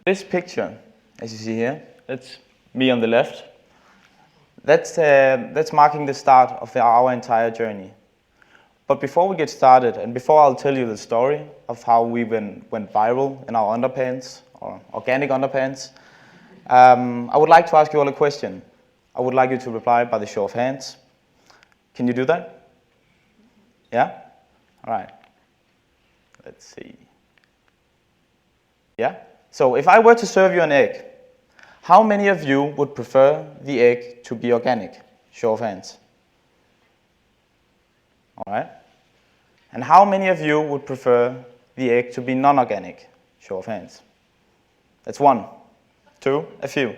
This picture, as you see here, that's me on the left. That's marking the start of our entire journey. But before we get started, and before I'll tell you the story of how we went viral in our underpants, or organic underpants, I would like to ask you all a question. I would like you to reply by the show of hands. Can you do that? Yeah? All right. Let's see. Yeah? So if I were to serve you an egg, how many of you would prefer the egg to be organic? Show of hands. All right. And how many of you would prefer the egg to be non-organic? Show of hands. That's one, two, a few.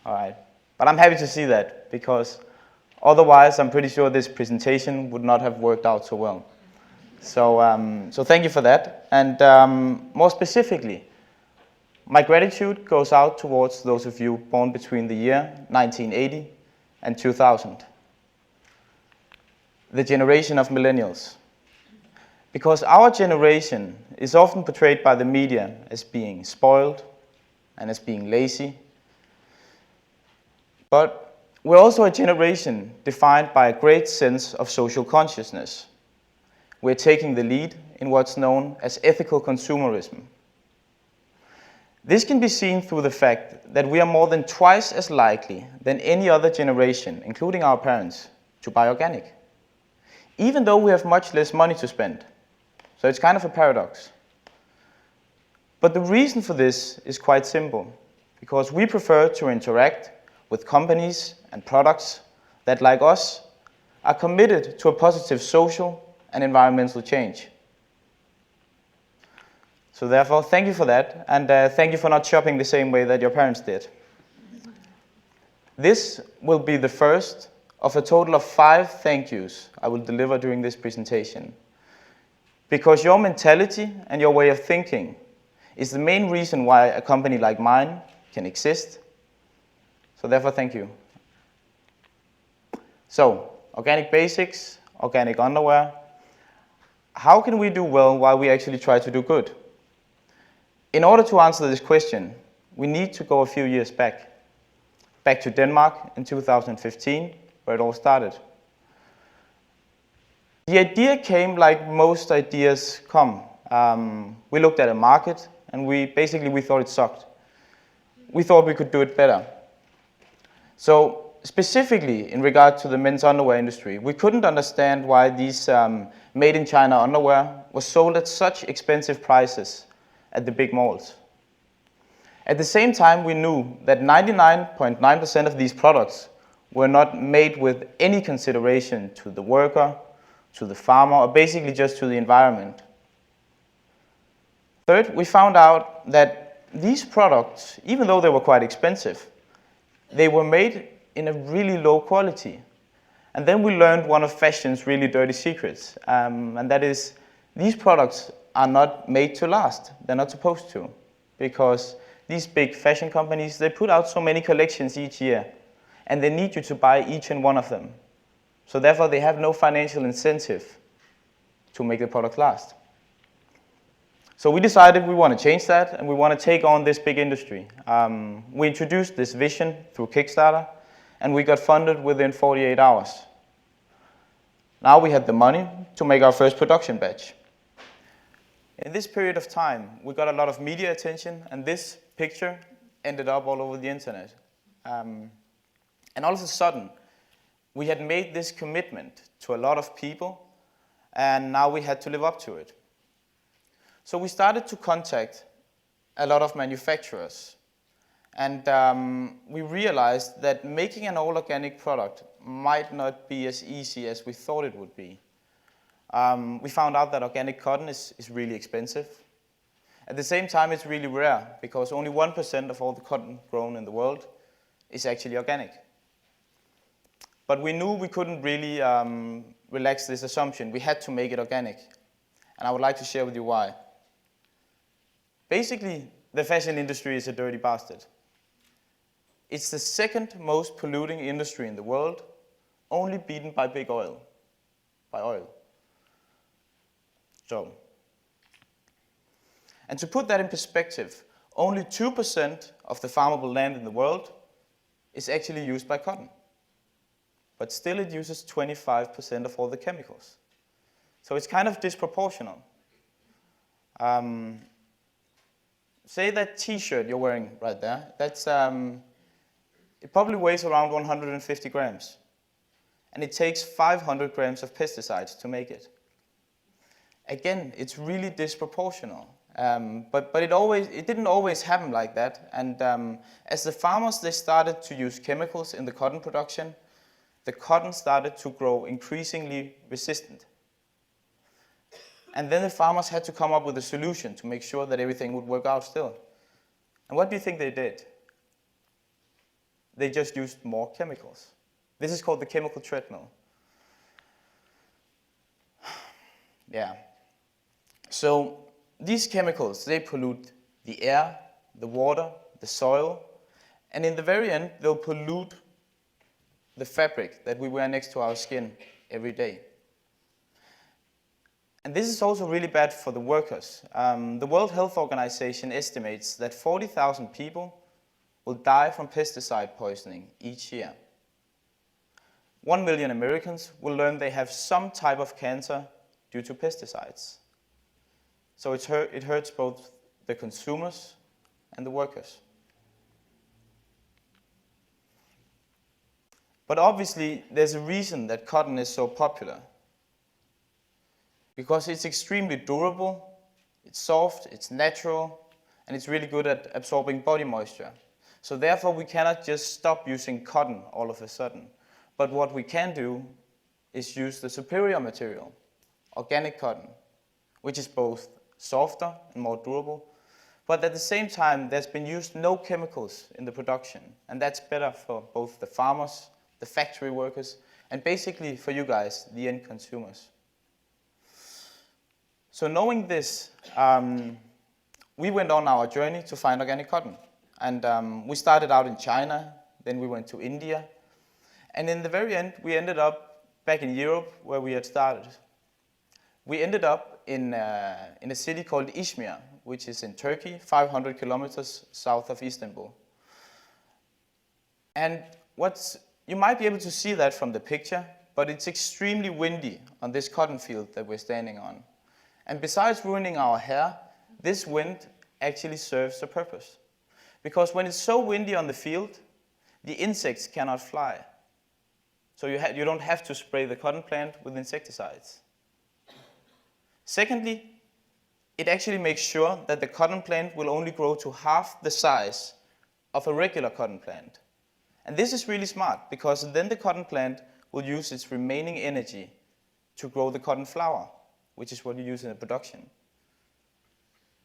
All right. But I'm happy to see that, because otherwise I'm pretty sure this presentation would not have worked out so well. So thank you for that. And more specifically, my gratitude goes out towards those of you born between the year 1980 and 2000. The generation of millennials. Because our generation is often portrayed by the media as being spoiled and as being lazy. But we're also a generation defined by a great sense of social consciousness. We're taking the lead in what's known as ethical consumerism. This can be seen through the fact that we are more than twice as likely than any other generation, including our parents, to buy organic, even though we have much less money to spend. So it's kind of a paradox. But the reason for this is quite simple, because we prefer to interact with companies and products that, like us, are committed to a positive social and environmental change. So therefore, thank you for that, and thank you for not shopping the same way that your parents did. This will be the first of a total of 5 thank yous I will deliver during this presentation. Because your mentality and your way of thinking is the main reason why a company like mine can exist. So therefore, thank you. So, organic basics, organic underwear. How can we do well while we actually try to do good? In order to answer this question, we need to go a few years back. Back to Denmark in 2015, where it all started. The idea came like most ideas come. We looked at a market, and we thought it sucked. We thought we could do it better. So specifically in regard to the men's underwear industry, we couldn't understand why these made in China underwear was sold at such expensive prices at the big malls. At the same time, we knew that 99.9% of these products were not made with any consideration to the worker, to the farmer, or basically just to the environment. Third, we found out that these products, even though they were quite expensive, they were made in a really low quality. And then we learned one of fashion's really dirty secrets, and that is these products are not made to last. They're not supposed to, because these big fashion companies, they put out so many collections each year, and they need you to buy each and one of them. So therefore, they have no financial incentive to make the product last. So we decided we want to change that, and we want to take on this big industry. We introduced this vision through Kickstarter, and we got funded within 48 hours. Now we had the money to make our first production batch. In this period of time, we got a lot of media attention, and this picture ended up all over the internet. And all of a sudden, we had made this commitment to a lot of people, and now we had to live up to it. So we started to contact a lot of manufacturers, and we realized that making an all-organic product might not be as easy as we thought it would be. We found out that organic cotton is really expensive. At the same time, it's really rare, because only 1% of all the cotton grown in the world is actually organic. But we knew we couldn't really relax this assumption. We had to make it organic. And I would like to share with you why. Basically, the fashion industry is a dirty bastard. It's the second most polluting industry in the world, only beaten by big oil, by oil. So, and to put that in perspective, only 2% of the farmable land in the world is actually used by cotton. But still it uses 25% of all the chemicals. So it's kind of disproportional. Say that t-shirt you're wearing right there, that's, it probably weighs around 150 grams. And it takes 500 grams of pesticides to make it. Again, it's really disproportional. But it didn't always happen like that. And as the farmers, they started to use chemicals in the cotton production, the cotton started to grow increasingly resistant. And then the farmers had to come up with a solution to make sure that everything would work out still. And what do you think they did? They just used more chemicals. This is called the chemical treadmill. Yeah. So these chemicals, they pollute the air, the water, the soil, and in the very end, they'll pollute the fabric that we wear next to our skin every day. And this is also really bad for the workers. The World Health Organization estimates that 40,000 people will die from pesticide poisoning each year. 1 million Americans will learn they have some type of cancer due to pesticides. So it hurts both the consumers and the workers. But obviously, there's a reason that cotton is so popular. Because it's extremely durable, it's soft, it's natural, and it's really good at absorbing body moisture. So therefore, we cannot just stop using cotton all of a sudden. But what we can do is use the superior material, organic cotton, which is both softer and more durable. But at the same time, there's been used no chemicals in the production. And that's better for both the farmers, the factory workers, and basically for you guys, the end consumers. So knowing this, we went on our journey to find organic cotton. And we started out in China, then we went to India. And in the very end, we ended up back in Europe where we had started. We ended up in a city called Izmir, which is in Turkey, 500 kilometers south of Istanbul. And you might be able to see that from the picture, but it's extremely windy on this cotton field that we're standing on. And besides ruining our hair, this wind actually serves a purpose. Because when it's so windy on the field, the insects cannot fly. So you don't have to spray the cotton plant with insecticides. Secondly, it actually makes sure that the cotton plant will only grow to half the size of a regular cotton plant. And this is really smart, because then the cotton plant will use its remaining energy to grow the cotton flower, which is what you use in the production.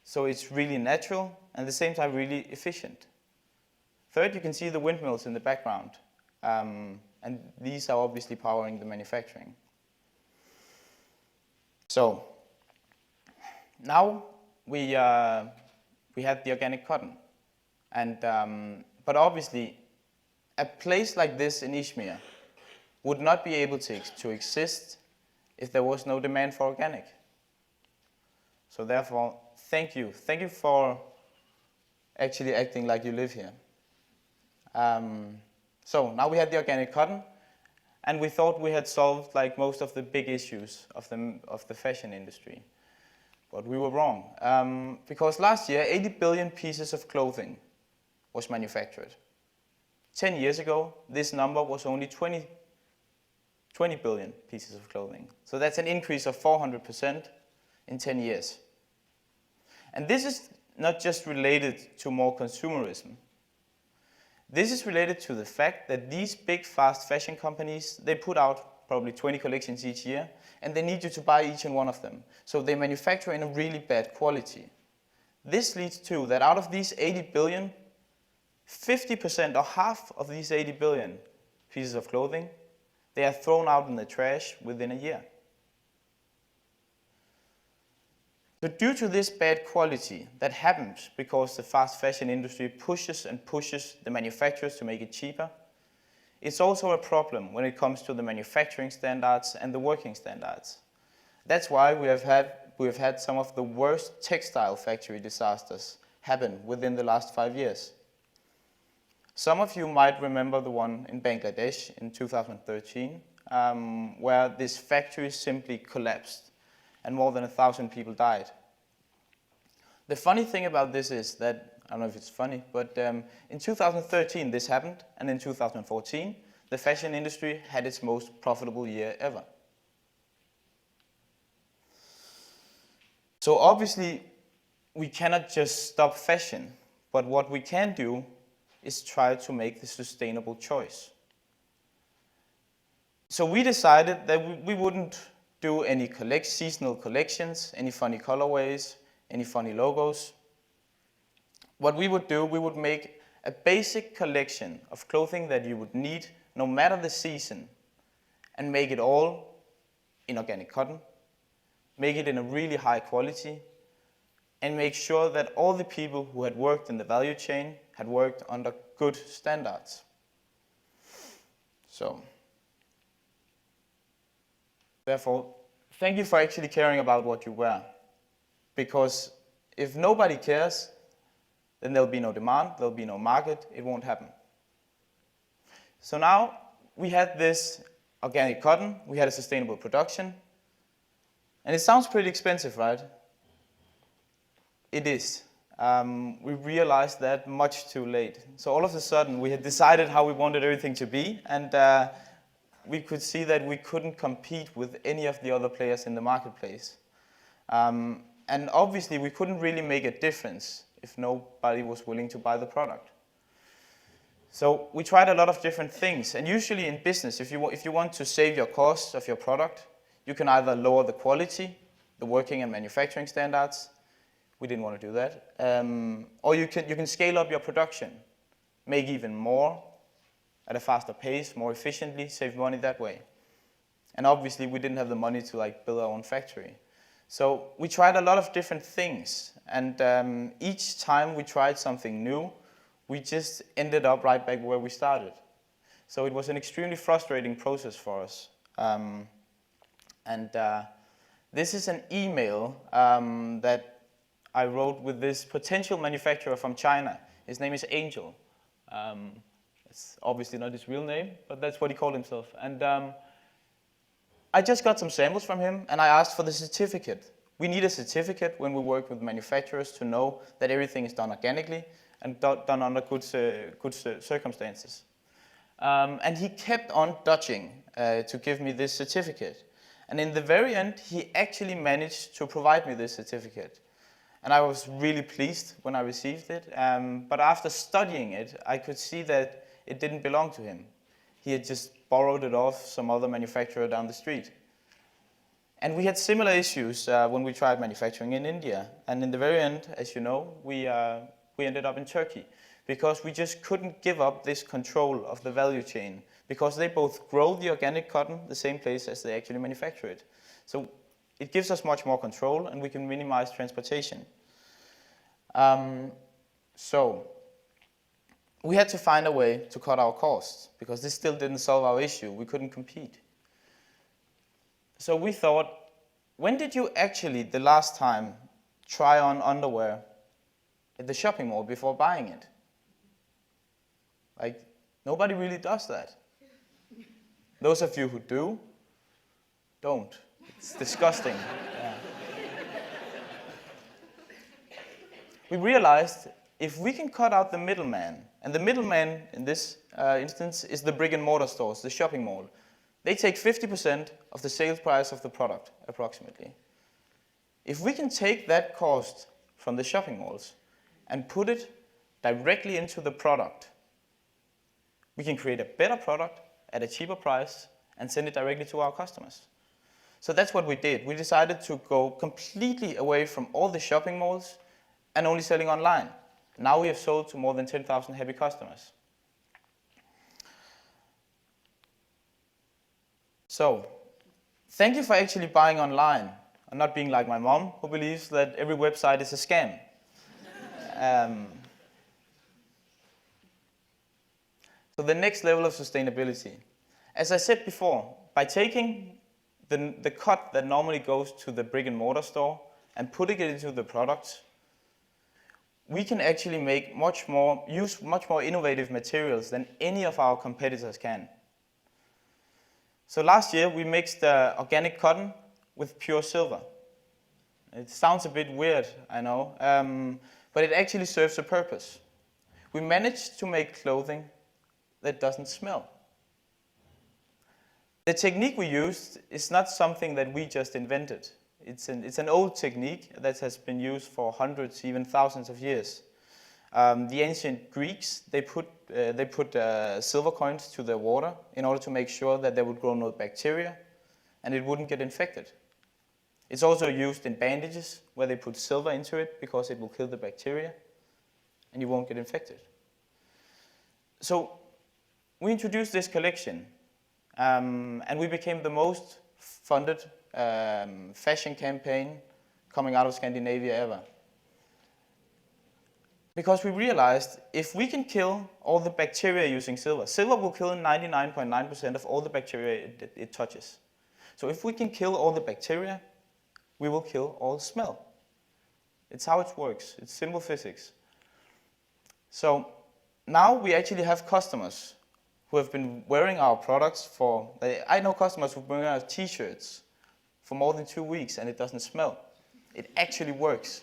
So it's really natural, and at the same time really efficient. Third, you can see the windmills in the background. And these are obviously powering the manufacturing. So now we have the organic cotton. But obviously, a place like this in Izmir would not be able to exist if there was no demand for organic. So therefore, thank you. Thank you for actually acting like you live here. So now we had the organic cotton, and we thought we had solved like most of the big issues of the fashion industry. But we were wrong, because last year 80 billion pieces of clothing was manufactured. 10 years ago, this number was only 20 billion pieces of clothing. So that's an increase of 400% in 10 years. And this is not just related to more consumerism. This is related to the fact that these big fast fashion companies, they put out probably 20 collections each year, and they need you to buy each and one of them. So they manufacture in a really bad quality. This leads to that out of these 80 billion, 50% or half of these 80 billion pieces of clothing, they are thrown out in the trash within a year. So due to this bad quality that happens because the fast fashion industry pushes and pushes the manufacturers to make it cheaper, it's also a problem when it comes to the manufacturing standards and the working standards. That's why we have had some of the worst textile factory disasters happened within the last 5 years. Some of you might remember the one in Bangladesh in 2013, where this factory simply collapsed and more than 1,000 people died. The funny thing about this is that, I don't know if it's funny, but in 2013 this happened, and in 2014 the fashion industry had its most profitable year ever. So obviously we cannot just stop fashion, but what we can do is try to make the sustainable choice. So we decided that we wouldn't do any seasonal collections, any funny colorways, any funny logos. What we would do, we would make a basic collection of clothing that you would need no matter the season, and make it all in organic cotton, make it in a really high quality, and make sure that all the people who had worked in the value chain had worked under good standards. So, therefore, thank you for actually caring about what you wear. Because if nobody cares, then there'll be no demand, there'll be no market, it won't happen. So now we had this organic cotton, we had a sustainable production, and it sounds pretty expensive, right? It is. We realized that much too late. So all of a sudden we had decided how we wanted everything to be, and we could see that we couldn't compete with any of the other players in the marketplace. And obviously we couldn't really make a difference if nobody was willing to buy the product. So we tried a lot of different things, and usually in business, if you want to save your costs of your product, you can either lower the quality, the working and manufacturing standards. We didn't want to do that. Or you can scale up your production, make even more at a faster pace, more efficiently, save money that way. And obviously we didn't have the money to build our own factory. So we tried a lot of different things, and each time we tried something new, we just ended up right back where we started. So it was an extremely frustrating process for us. This is an email that I wrote with this potential manufacturer from China. His name is Angel. It's obviously not his real name, but that's what he called himself. And I just got some samples from him, and I asked for the certificate. We need a certificate when we work with manufacturers to know that everything is done organically and done under good circumstances. And he kept on dodging to give me this certificate. And in the very end, he actually managed to provide me this certificate. And I was really pleased when I received it. But after studying it, I could see that it didn't belong to him. He had just borrowed it off some other manufacturer down the street. And we had similar issues when we tried manufacturing in India. And in the very end, as you know, we ended up in Turkey, because we just couldn't give up this control of the value chain, because they both grow the organic cotton the same place as they actually manufacture it. So it gives us much more control, and we can minimize transportation. So we had to find a way to cut our costs, because this still didn't solve our issue. We couldn't compete. So we thought, when did you actually, the last time, try on underwear at the shopping mall before buying it? Nobody really does that. Those of you who do, don't. It's disgusting. Yeah. We realized if we can cut out the middleman, and the middleman in this instance is the brick and mortar stores, the shopping mall. They take 50% of the sales price of the product, approximately. If we can take that cost from the shopping malls and put it directly into the product, we can create a better product at a cheaper price and send it directly to our customers. So that's what we did. We decided to go completely away from all the shopping malls and only selling online. Now we have sold to more than 10,000 happy customers. So, thank you for actually buying online and not being like my mom, who believes that every website is a scam. So the next level of sustainability. As I said before, by taking the cut that normally goes to the brick and mortar store and putting it into the products, we can actually make use much more innovative materials than any of our competitors can. So last year we mixed organic cotton with pure silver. It sounds a bit weird, I know, but it actually serves a purpose. We managed to make clothing that doesn't smell. The technique we used is not something that we just invented. It's an old technique that has been used for hundreds, even thousands of years. The ancient Greeks, they put silver coins to their water in order to make sure that there would grow no bacteria and it wouldn't get infected. It's also used in bandages where they put silver into it because it will kill the bacteria and you won't get infected. So we introduced this collection and we became the most funded fashion campaign coming out of Scandinavia ever. Because we realized if we can kill all the bacteria using silver, silver will kill 99.9% of all the bacteria it touches. So if we can kill all the bacteria, we will kill all smell. It's how it works. It's simple physics. So now we actually have customers who have been wearing our products for, I know customers who've been wearing our t-shirts for more than 2 weeks and it doesn't smell. It actually works.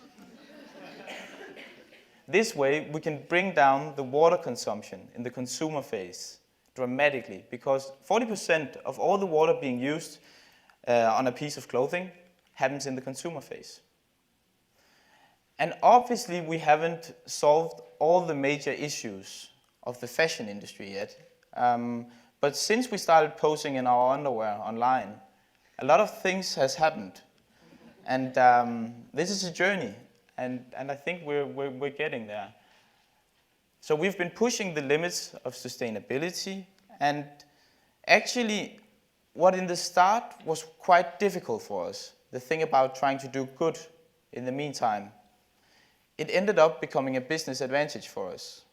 This way we can bring down the water consumption in the consumer phase dramatically because 40% of all the water being used on a piece of clothing happens in the consumer phase. And obviously we haven't solved all the major issues of the fashion industry yet. But since we started posing in our underwear online, a lot of things has happened. And this is a journey, and I think we're getting there. So we've been pushing the limits of sustainability, and actually what in the start was quite difficult for us, the thing about trying to do good in the meantime, it ended up becoming a business advantage for us.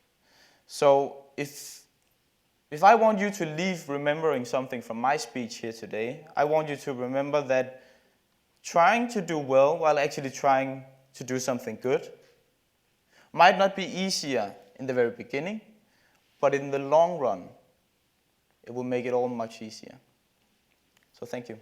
So if I want you to leave remembering something from my speech here today, I want you to remember that trying to do well while actually trying to do something good might not be easier in the very beginning, but in the long run, it will make it all much easier. So thank you.